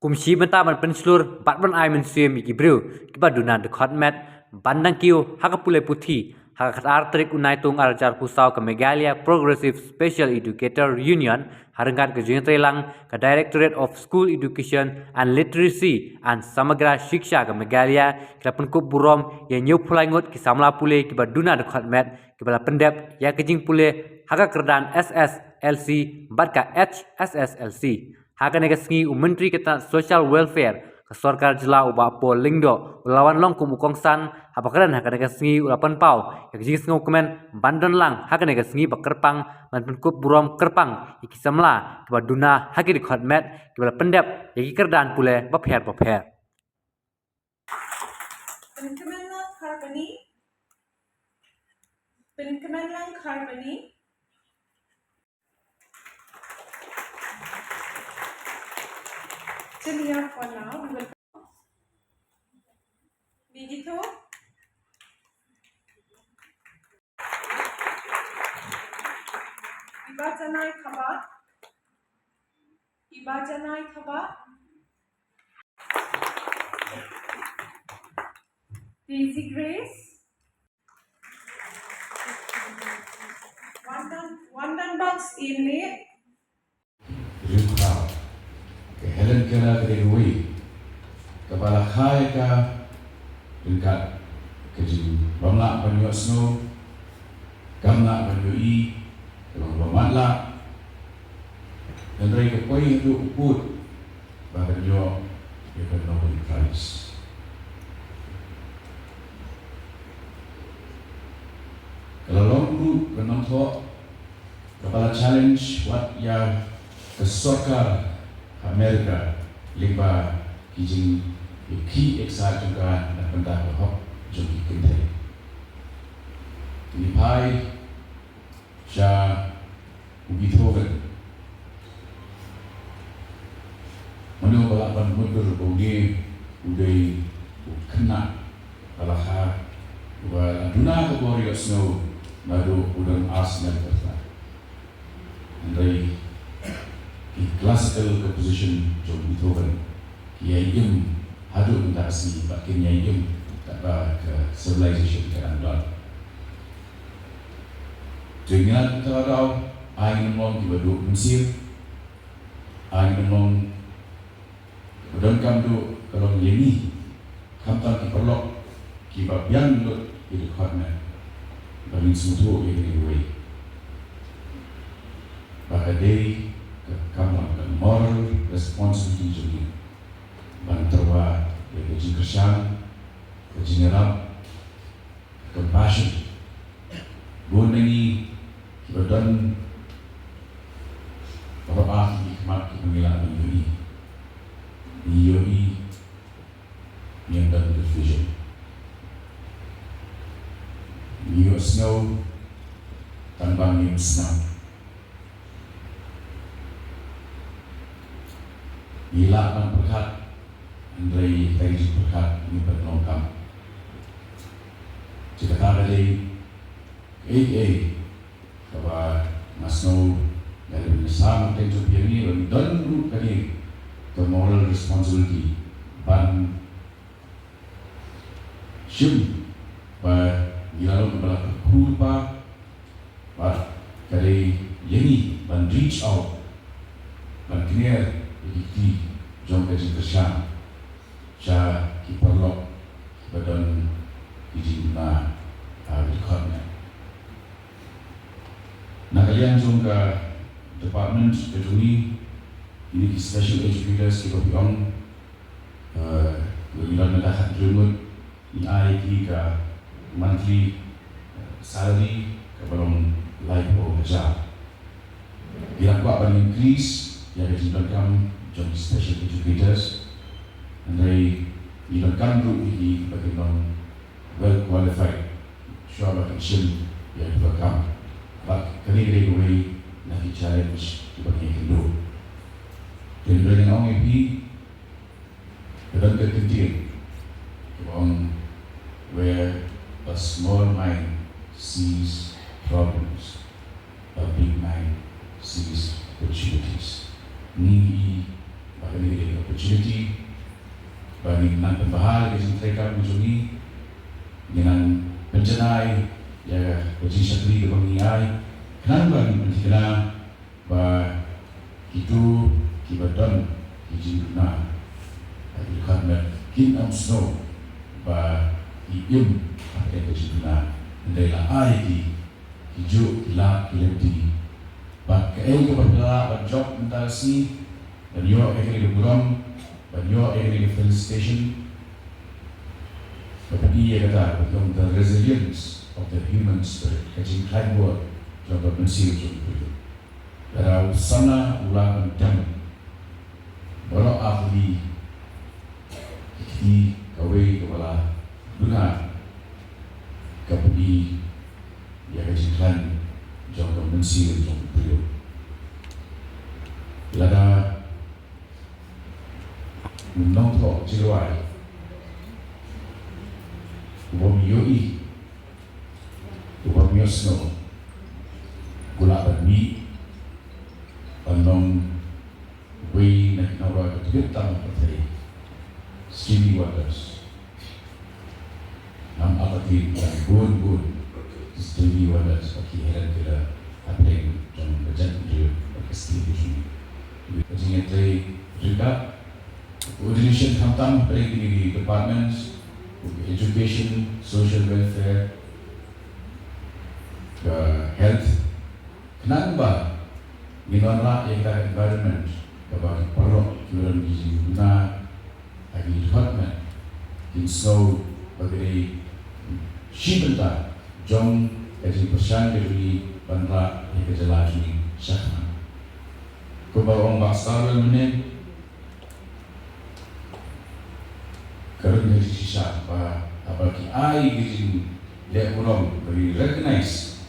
Kumshi benta man penslur bat ban ai men suem iki bru Kiba Duna Dkhot met bandang kiu hakapule puthi hakat artrik unai tung arjar pusau ke Megalia Progressive Special Educator Union harengat ke Jintrelang ke Directorate of School Education and Literacy and Samagra Shiksha ke Megalia kita penkup burom yang nyup pulai ngut ki Samla pule Kiba Duna Dkhot met kibala Pyndep ya kejing pule haka kerdan SSLC bat ka HSSLC hakan ega sengi Menteri Keta Social Welfare ke Sarkar Jela uba po lingdo ulawan long kum ukongsan apakaran hakan ega sengi ulapan pau ya kejing sengi komen bandan lang hakan ega sengi bakerpang man penkup burom kerpang iki Samla Kiba Duna haki Dkhot met kibala Pyndep yaki kerdan pule bapher Penkemenlang Carbony Here for now, we will Digito Ibajanai Kaba Daisy Grace Wandan Box ini Helen kena kedewui kepala khai ka dekat keji bamla banyu snow gamla banyu i kalau bamatla dan dari kepoi itu uput bahkan yo you can know the price kalau longku kenang to kepala challenge what ya kesorka Amerika limba kijing ki eksa juga na benda hok jogi kente ni pai sha ubithoven mano balapan mudur bogi udai kena balaha wa Duna ke warriors no madu udang Arsenal berta andai classical composition John Beethoven yang im hadu interaksi bakin yang im tak ke civilization ke andal dengan terau aing memang di badu Mesir aing memang udang kamdu kalau yeni kamtan ki perlok ki babian lut di Dkhotna bagi semua ini way bahadei kamu akan moral responsibility juga bantawa keji kesyang keji ngerap compassion gunangi badan berapa hikmat pemilihan ini yoi yang dan vision New snow tanpa new snow Ilakan berkat Andrei Taiji berkat ini berlongkam jika tak ada AA bahwa masno dari bersama tentu ini dan dulu kali the moral responsibility ban shim bahwa ilalu kepala kulpa bahwa kali ini ban reach out ban clear di jom keji kesyang sya kiperlok badan ijina Dkhotna nah kalian jom ke department keduni ini special educators kita bilang bilang mendahat remote ni IT ke monthly salary ke belum life or job bila kuat ban increase yang dijadikan jadi special educators and they dilengkapi ini bagaimana well qualified sure action yang berkam but kali ini nak challenge bagi itu dan dengan orang ini dalam ketentuan on where a small mind sees problems a big mind sees opportunities ni kami opportunity bagi menang pembahal di mereka menjuni dengan penjenai ya posisi sendiri bermengiai kenapa bagi penjenai bah itu Kiba dan Duna Dkhot kin am snow bah iim apa yang Duna adalah air hijau gelap kilenti bah keai kepada job mentasi dan yo ekri buram dan yo ekri fill station tapi ia kata the resilience of the human spirit kacing climb work job mensir itu Darau Samla ulang dan Baru ahli Di kawai kepala Duna Kapadi Ya kajikan Jangka mensir Jangka beliau Lada Menang tok jiruai Ubami yoi Ubami yosno Gula badmi Anong way na ginawa at gitang patay streamy waters ang apatid ng buwan-buwan streamy waters pakihiran kila ating ng bajan dito pagkastilisin kasi nga tayo rika coordination hamtam paling di departments education, social welfare health kenapa ba Gimana environment kapag parok kilang gizi Duna agi Dkhot in snow bagai shibenta jong agi persian dari bandra yang kejelajuni syakman kubawang baksarul menin karun dari sisa apalagi ai gizi dia urang bagi recognize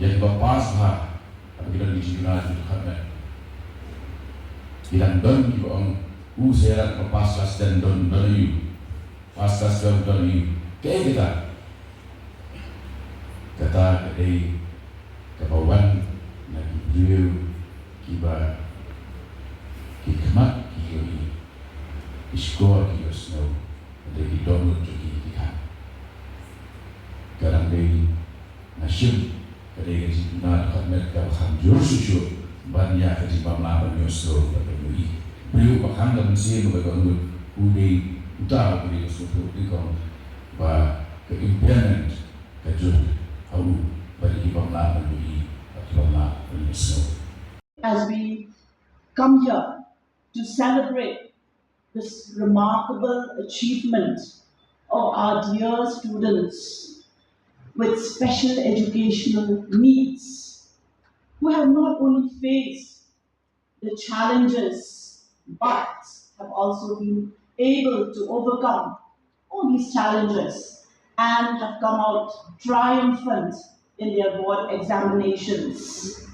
yang bapas ha apabila dijual di Dkhot bilang don di bawah usaha kepaslas dan don you paslas don you kayak kita kata kedai kebawan lagi beliau Kiba hikmat kioi iskor kioi snow dari donut juga ikan garang dari nasyum kadai kasi Duna Dkhot kabakam jursusyur banyak kasi pamlaban yosro bagi beliau bakam dan siya bagi udai utara bagi yosro dikong ba ke-impairment kajur au bagi pamlaban bagi pamlaban yosro. As we come here to celebrate this remarkable achievement of our dear students with special educational needs, who have not only faced the challenges but have also been able to overcome all these challenges and have come out triumphant in their board examinations.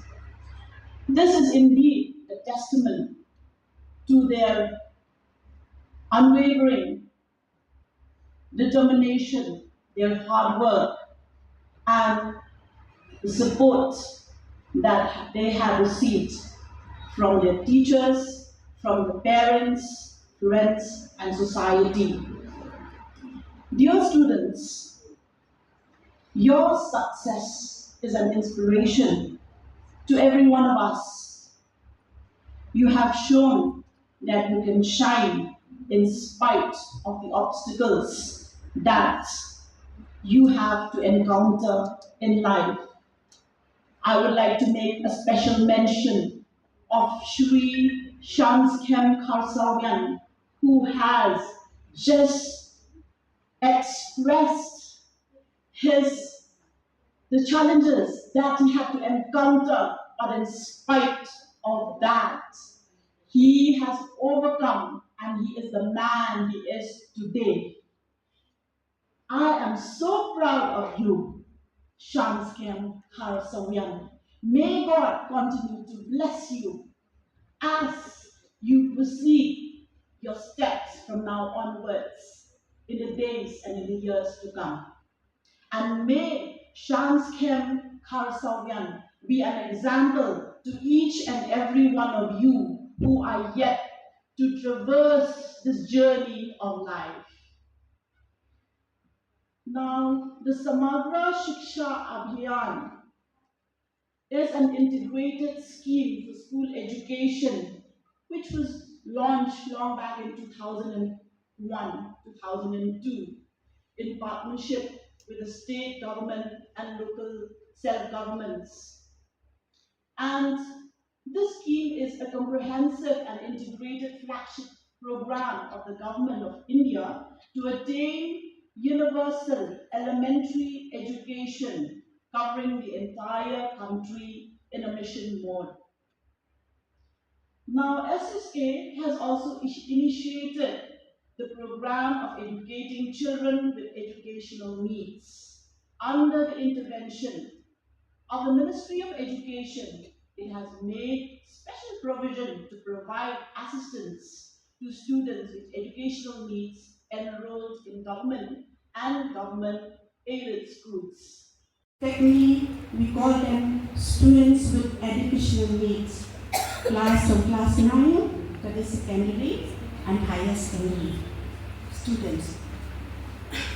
This is indeed a testament to their unwavering determination, their hard work, and the support that they have received from their teachers, from the parents, friends, and society. Dear students, your success is an inspiration to every one of us. You have shown that you can shine in spite of the obstacles that you have to encounter in life. I would like to make a special mention of Shri Shamskem Kharsawyan, who has just expressed the challenges that he had to encounter, but in spite of that, he has overcome and he is the man he is today. I am so proud of you, Shamskem Kharsawyan. May God continue to bless you as you proceed your steps from now onwards in the days and in the years to come. And may Shamskem Kharsawyan be an example to each and every one of you who are yet to traverse this journey of life. Now, the Samagra Shiksha Abhiyan is an integrated scheme for school education which was launched long back in 2001, 2002 in partnership with the state government and local self-governments. And this scheme is a comprehensive and integrated flagship program of the Government of India to attain universal elementary education covering the entire country in a mission mode. Now, SSA has also initiated the program of educating children with educational needs. Under the intervention of the Ministry of Education, it has made special provision to provide assistance to students with educational needs enrolled in government and government-aided schools. Technically, we call them students with educational needs. Class 9, that is secondary, and higher secondary students.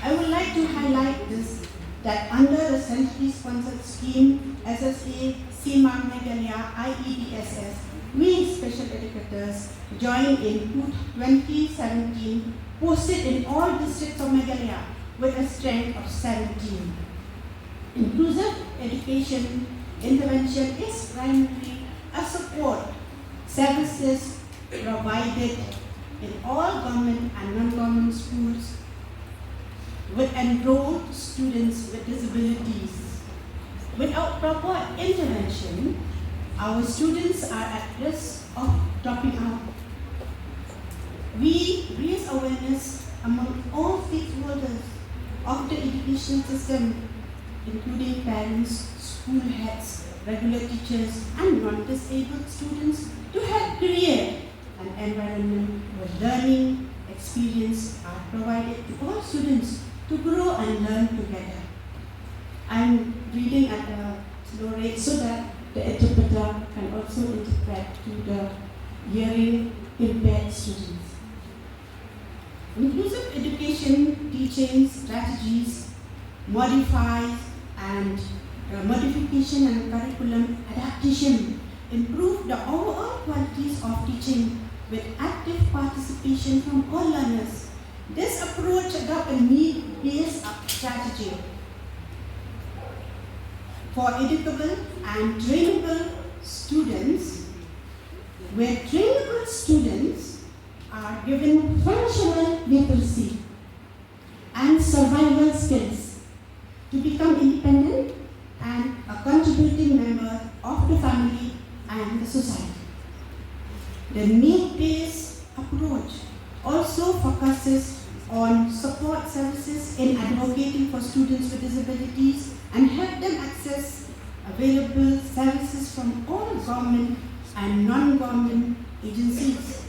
I would like to highlight this, that under the centrally sponsored scheme SSA CMAG Meghalaya IEDSS, we special educators joined in 2017, posted in all districts of Meghalaya with a strength of 17. Inclusive education intervention is primarily a support services provided in all government and non-government schools with enrolled students with disabilities. Without proper intervention, our students are at risk of dropping out. We raise awareness among all stakeholders of the education system, including parents, school heads, regular teachers, and non-disabled students, to help create an environment where learning experience are provided to all students to grow and learn together. I'm reading at a slow rate so that the interpreter can also interpret to the hearing impaired students. Inclusive education teaching strategies modifies and modification and curriculum adaptation improve the overall qualities of teaching with active participation from all learners. This approach adopts a need-based strategy for educable and trainable students, where trainable students are given functional literacy and survival skills to become independent and a contributing member of the family and the society. The need-based approach also focuses on support services in advocating for students with disabilities and help them access available services from all government and non-government agencies.